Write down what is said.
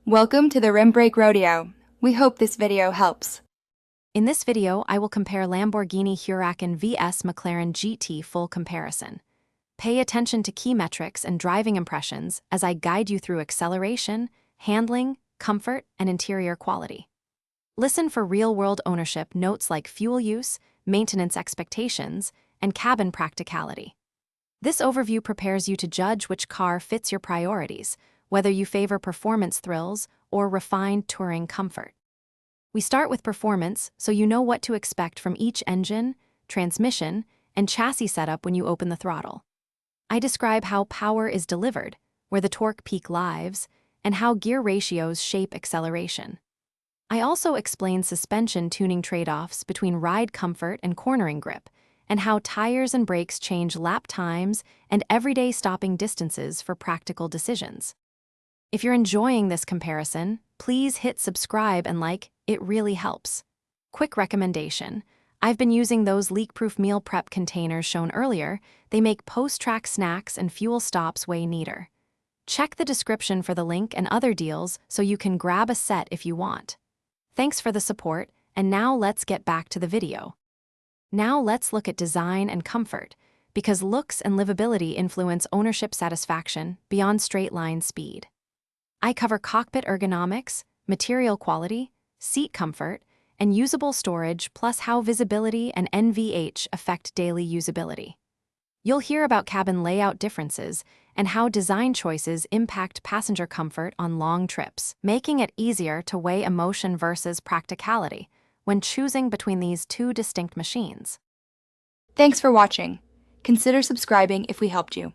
Welcome to the Rim Break Rodeo. We hope this video helps. In this video, I will compare Lamborghini Huracan vs McLaren GT full comparison. Pay attention to key metrics and driving impressions as I guide you through acceleration, handling, comfort, and interior quality. Listen for real-world ownership notes like fuel use, maintenance expectations, and cabin practicality. This overview prepares you to judge which car fits your priorities, whether you favor performance thrills or refined touring comfort. We start with performance so you know what to expect from each engine, transmission, and chassis setup when you open the throttle. I describe how power is delivered, where the torque peak lives, and how gear ratios shape acceleration. I also explain suspension tuning trade-offs between ride comfort and cornering grip, and how tires and brakes change lap times and everyday stopping distances for practical decisions. If you're enjoying this comparison, please hit subscribe and like, it really helps. Quick recommendation: I've been using those leak-proof meal prep containers shown earlier. They make post-track snacks and fuel stops way neater. Check the description for the link and other deals so you can grab a set if you want. Thanks for the support, and now let's get back to the video. Now let's look at design and comfort, because looks and livability influence ownership satisfaction beyond straight-line speed. I cover cockpit ergonomics, material quality, seat comfort, and usable storage, plus how visibility and NVH affect daily usability. You'll hear about cabin layout differences and how design choices impact passenger comfort on long trips, making it easier to weigh emotion versus practicality when choosing between these two distinct machines. Thanks for watching. Consider subscribing if we helped you.